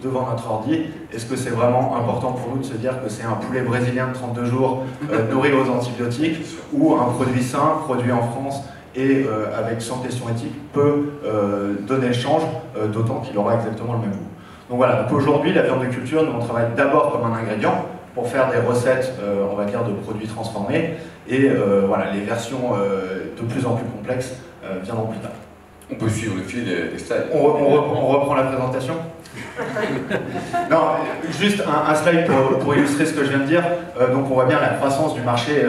devant notre ordi, est-ce que c'est vraiment important pour nous de se dire que c'est un poulet brésilien de 32 jours nourri aux antibiotiques, ou un produit sain, produit en France et avec sans question éthique peut donner le change, d'autant qu'il aura exactement le même goût. Donc voilà, donc aujourd'hui la viande de culture, nous on travaille d'abord comme un ingrédient pour faire des recettes, on va dire, de produits transformés, et voilà, les versions de plus en plus complexes viendront plus tard. On peut suivre le fil des slides. On reprend la présentation. Non, juste un slide pour illustrer ce que je viens de dire. Donc on voit bien la croissance du marché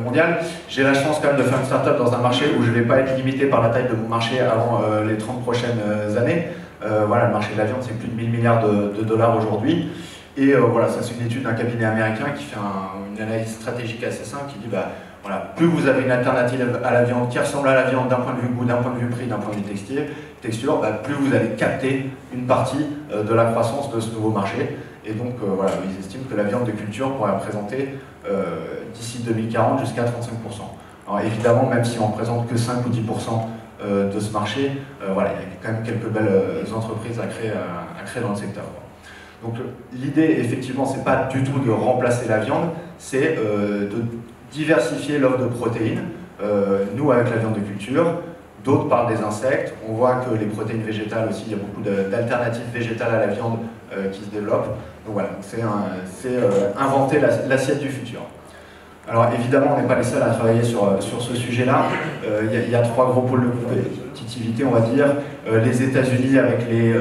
mondial. J'ai la chance quand même de faire une start-up dans un marché où je ne vais pas être limité par la taille de mon marché avant les 30 prochaines années. Voilà, le marché de la viande, c'est plus de 1000 milliards de dollars aujourd'hui. Et voilà, ça c'est une étude d'un cabinet américain qui fait une analyse stratégique assez simple qui dit voilà, plus vous avez une alternative à la viande qui ressemble à la viande d'un point de vue goût, d'un point de vue prix, d'un point de vue texture, plus vous allez capter une partie de la croissance de ce nouveau marché. Et donc voilà, ils estiment que la viande de culture pourrait représenter d'ici 2040 jusqu'à 35%. Alors évidemment, même si on ne représente que 5 ou 10% de ce marché, voilà, il y a quand même quelques belles entreprises à créer dans le secteur. Donc l'idée, effectivement, c'est pas du tout de remplacer la viande, c'est de diversifier l'offre de protéines, nous avec la viande de culture, d'autres par des insectes. On voit que les protéines végétales aussi, il y a beaucoup d'alternatives végétales à la viande qui se développent. Donc voilà, c'est inventer l'assiette du futur. Alors évidemment, on n'est pas les seuls à travailler sur ce sujet-là. Il y a 3 gros pôles de compétitivité, on va dire. Les États-Unis avec les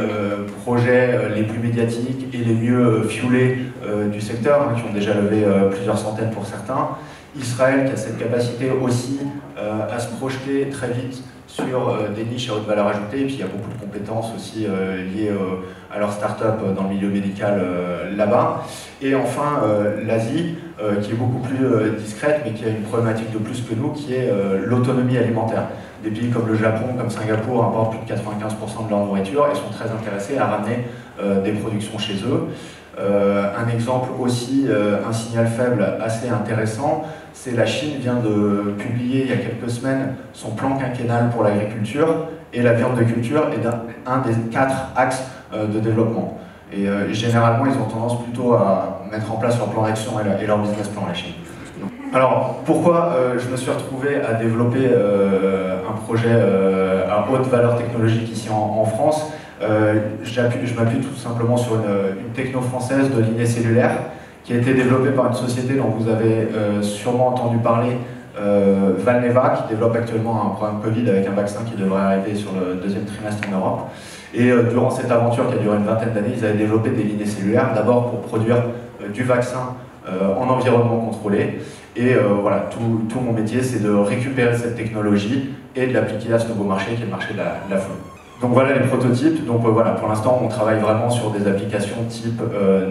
projets les plus médiatiques et les mieux fuelés du secteur, qui ont déjà levé plusieurs centaines pour certains. Israël qui a cette capacité aussi à se projeter très vite sur des niches à haute valeur ajoutée, et puis il y a beaucoup de compétences aussi liées à leur start-up dans le milieu médical là-bas. Et enfin l'Asie, qui est beaucoup plus discrète, mais qui a une problématique de plus que nous, qui est l'autonomie alimentaire. Des pays comme le Japon, comme Singapour, importent plus de 95% de leur nourriture et sont très intéressés à ramener des productions chez eux. Un exemple aussi, un signal faible assez intéressant, c'est la Chine vient de publier il y a quelques semaines son plan quinquennal pour l'agriculture, et la viande de culture est un des 4 axes de développement. Et généralement, ils ont tendance plutôt à mettre en place leur plan d'action et leur business plan, la Chine. Alors, pourquoi je me suis retrouvé à développer un projet à haute valeur technologique ici en France? Je m'appuie tout simplement sur une techno française de lignée cellulaire qui a été développée par une société dont vous avez sûrement entendu parler, Valneva, qui développe actuellement un programme Covid avec un vaccin qui devrait arriver sur le 2e trimestre en Europe. Et durant cette aventure qui a duré une vingtaine d'années, ils avaient développé des lignées cellulaires, d'abord pour produire du vaccin en environnement contrôlé. Et voilà, tout mon métier, c'est de récupérer cette technologie et de l'appliquer à ce nouveau marché qui est le marché de la food. Donc voilà les prototypes. Donc voilà, pour l'instant, on travaille vraiment sur des applications type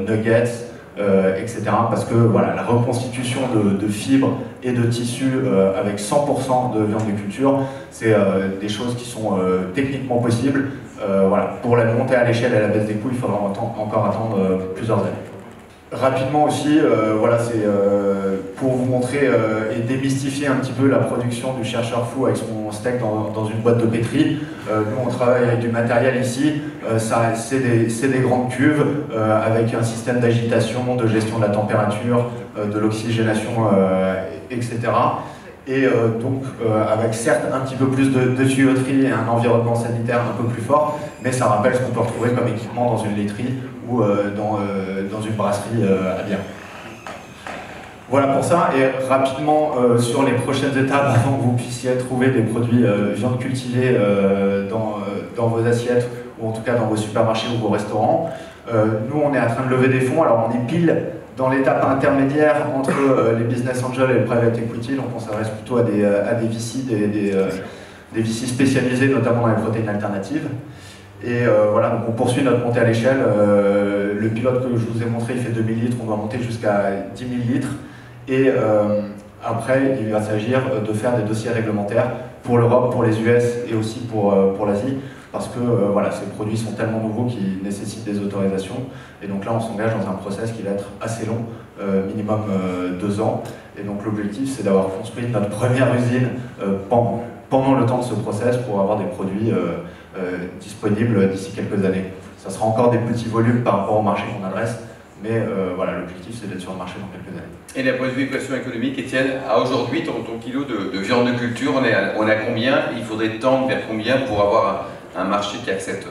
nuggets, etc. Parce que voilà, la reconstitution de fibres et de tissus avec 100% de viande de culture, c'est des choses qui sont techniquement possibles. Voilà, pour la montée à l'échelle et à la baisse des coûts, il faudra encore attendre plusieurs années. Rapidement aussi, voilà, c'est pour vous montrer et démystifier un petit peu la production du chercheur fou avec son steak dans une boîte de pétri. Nous, on travaille avec du matériel ici, c'est des grandes cuves avec un système d'agitation, de gestion de la température, de l'oxygénation, etc. Et donc, avec certes un petit peu plus de tuyauterie et un environnement sanitaire un peu plus fort, mais ça rappelle ce qu'on peut retrouver comme équipement dans une laiterie ou dans une brasserie à bière. Voilà pour ça, et rapidement sur les prochaines étapes, avant que vous puissiez trouver des produits viande cultivée dans vos assiettes, ou en tout cas dans vos supermarchés ou vos restaurants. Nous, on est en train de lever des fonds, alors on est pile dans l'étape intermédiaire entre les business angels et le private equity, donc on s'adresse plutôt à des VC, des VC spécialisés, notamment dans les protéines alternatives. Et voilà, donc on poursuit notre montée à l'échelle. Le pilote que je vous ai montré, il fait 2000 litres, on doit monter jusqu'à 10 000 litres. Et après, il va s'agir de faire des dossiers réglementaires pour l'Europe, pour les US et aussi pour l'Asie, parce que voilà, ces produits sont tellement nouveaux qu'ils nécessitent des autorisations. Et donc là, on s'engage dans un process qui va être assez long, minimum 2 ans. Et donc l'objectif, c'est d'avoir construit notre première usine pendant le temps de ce process pour avoir des produits disponibles d'ici quelques années. Ça sera encore des petits volumes par rapport au marché qu'on adresse, mais voilà, l'objectif c'est d'être sur le marché dans quelques années. Et d'un point de vue équation économique, Étienne, à aujourd'hui, ton kilo de viande de culture, on est à combien? Il faudrait tendre vers combien pour avoir un marché qui accepte?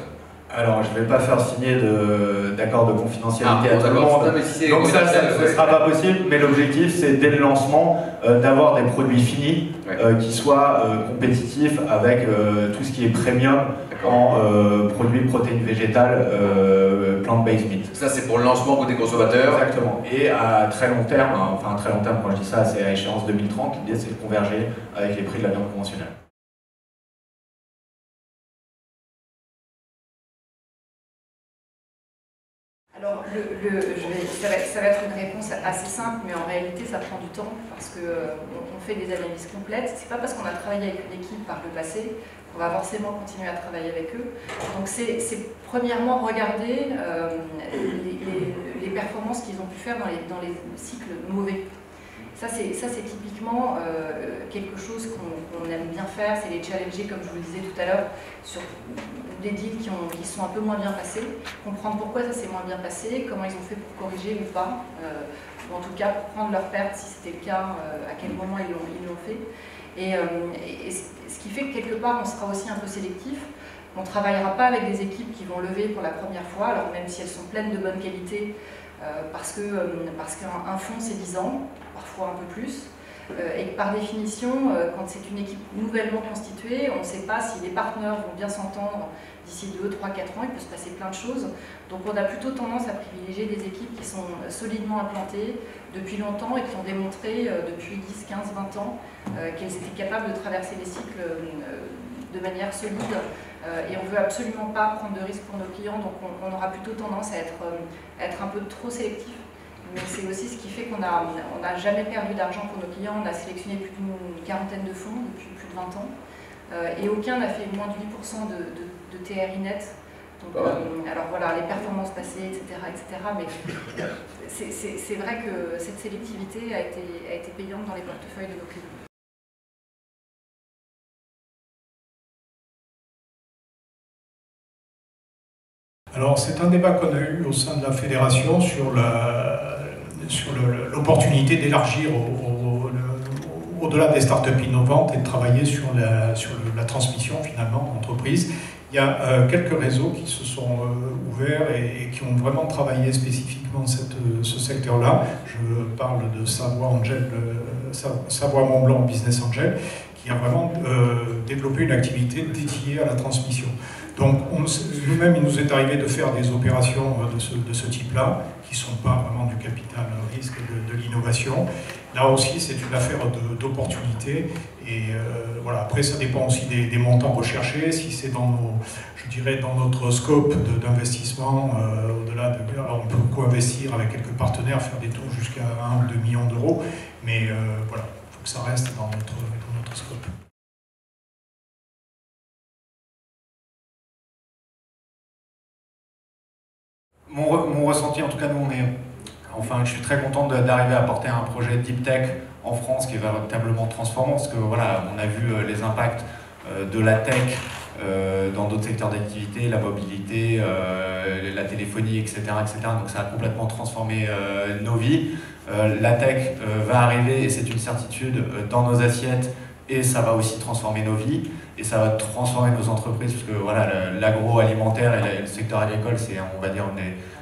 Alors, je ne vais pas faire signer d'accord de confidentialité à tout le monde, donc ça ne sera pas possible, mais l'objectif c'est dès le lancement d'avoir des produits finis qui soient compétitifs avec tout ce qui est premium en produits de protéines végétales, plant-based meat. Ça c'est pour le lancement côté consommateur. Exactement, et à très long terme, hein, enfin à très long terme quand je dis ça c'est à échéance 2030, l'idée c'est de converger avec les prix de la viande conventionnelle. Alors, ça va être une réponse assez simple, mais en réalité, ça prend du temps parce qu'on fait des analyses complètes. C'est pas parce qu'on a travaillé avec une équipe par le passé qu'on va forcément continuer à travailler avec eux. Donc, c'est premièrement regarder les performances qu'ils ont pu faire dans les cycles mauvais. Ça, c'est typiquement quelque chose qu'on aime bien faire, c'est les challenger, comme je vous le disais tout à l'heure, sur des deals qui sont un peu moins bien passés, comprendre pourquoi ça s'est moins bien passé, comment ils ont fait pour corriger ou pas, ou en tout cas pour prendre leurs pertes, si c'était le cas, à quel moment ils l'ont fait. Et ce qui fait que quelque part, on sera aussi un peu sélectif. On ne travaillera pas avec des équipes qui vont lever pour la première fois, alors même si elles sont pleines de bonne qualité, parce qu'un fonds c'est 10 ans, parfois un peu plus, et que par définition, quand c'est une équipe nouvellement constituée, on ne sait pas si les partenaires vont bien s'entendre d'ici 2, 3, 4 ans, il peut se passer plein de choses. Donc on a plutôt tendance à privilégier des équipes qui sont solidement implantées depuis longtemps et qui ont démontré depuis 10, 15, 20 ans qu'elles étaient capables de traverser les cycles de manière solide. Et on ne veut absolument pas prendre de risques pour nos clients, donc on aura plutôt tendance à être un peu trop sélectif. Mais c'est aussi ce qui fait qu'on n'a jamais perdu d'argent pour nos clients. On a sélectionné plus d'une quarantaine de fonds depuis plus de 20 ans. Et aucun n'a fait moins de 8% de TRI net. Donc, alors voilà, les performances passées, etc. Mais c'est vrai que cette sélectivité a été payante dans les portefeuilles de nos clients. Alors c'est un débat qu'on a eu au sein de la fédération sur l'opportunité d'élargir au-delà des startups innovantes et de travailler sur la transmission finalement d'entreprise. Il y a quelques réseaux qui se sont ouverts et qui ont vraiment travaillé spécifiquement ce secteur-là. Je parle de Savoie Mont Blanc Business Angel, qui a vraiment développé une activité dédiée à la transmission. Donc nous-mêmes, il nous est arrivé de faire des opérations de ce type-là, qui ne sont pas vraiment du capital risque de l'innovation. Là aussi, c'est une affaire d'opportunité. Et voilà. Après, ça dépend aussi des montants recherchés. Si c'est dans notre scope d'investissement, au-delà de, alors on peut co-investir avec quelques partenaires, faire des tours jusqu'à 1 ou 2 millions d'euros. Mais voilà, il faut que ça reste dans notre scope. Mon ressenti, en tout cas, nous, je suis très content d'arriver à porter un projet Deep Tech en France qui est véritablement transformant, parce que voilà, on a vu les impacts de la tech dans d'autres secteurs d'activité, la mobilité, la téléphonie, etc., etc. Donc ça a complètement transformé nos vies. La tech va arriver, et c'est une certitude, dans nos assiettes, et ça va aussi transformer nos vies, et ça va transformer nos entreprises, parce que voilà, l'agroalimentaire et le secteur agricole, c'est, on va dire,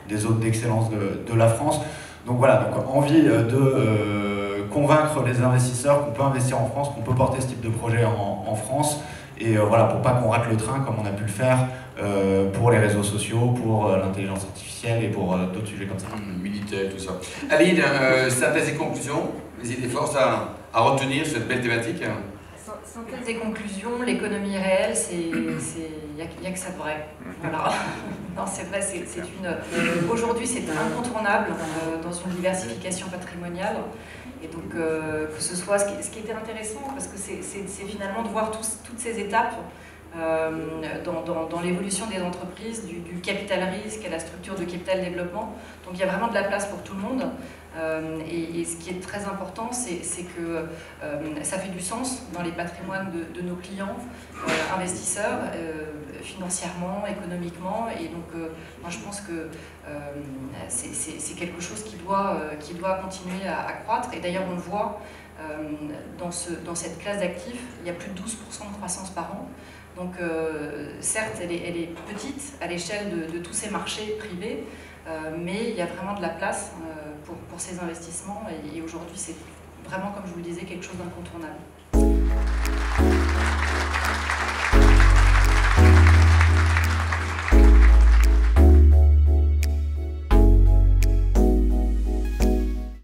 des zones d'excellence de la France. Donc voilà, donc envie de convaincre les investisseurs qu'on peut investir en France, qu'on peut porter ce type de projet en France, et voilà, pour pas qu'on rate le train comme on a pu le faire pour les réseaux sociaux, pour l'intelligence artificielle et pour d'autres sujets comme ça. Militaire, tout ça. Aline, synthèse et conclusion, les idées forces à retenir sur cette belle thématique. Synthèse et conclusion, l'économie réelle, il n'y a que ça de vrai. Voilà. Non, c'est vrai, aujourd'hui c'est incontournable dans une diversification patrimoniale. Et donc, que ce soit, ce qui était intéressant, parce que c'est finalement de voir toutes ces étapes dans l'évolution des entreprises, du capital risque à la structure de capital développement. Donc il y a vraiment de la place pour tout le monde. Et ce qui est très important, c'est que ça fait du sens dans les patrimoines de nos clients, investisseurs, financièrement, économiquement. Et donc, moi, je pense que c'est quelque chose qui doit continuer à croître. Et d'ailleurs, on le voit dans cette classe d'actifs, il y a plus de 12% de croissance par an. Donc, certes, elle est petite à l'échelle de tous ces marchés privés, mais il y a vraiment de la place pour ces investissements et aujourd'hui c'est vraiment, comme je vous le disais, quelque chose d'incontournable.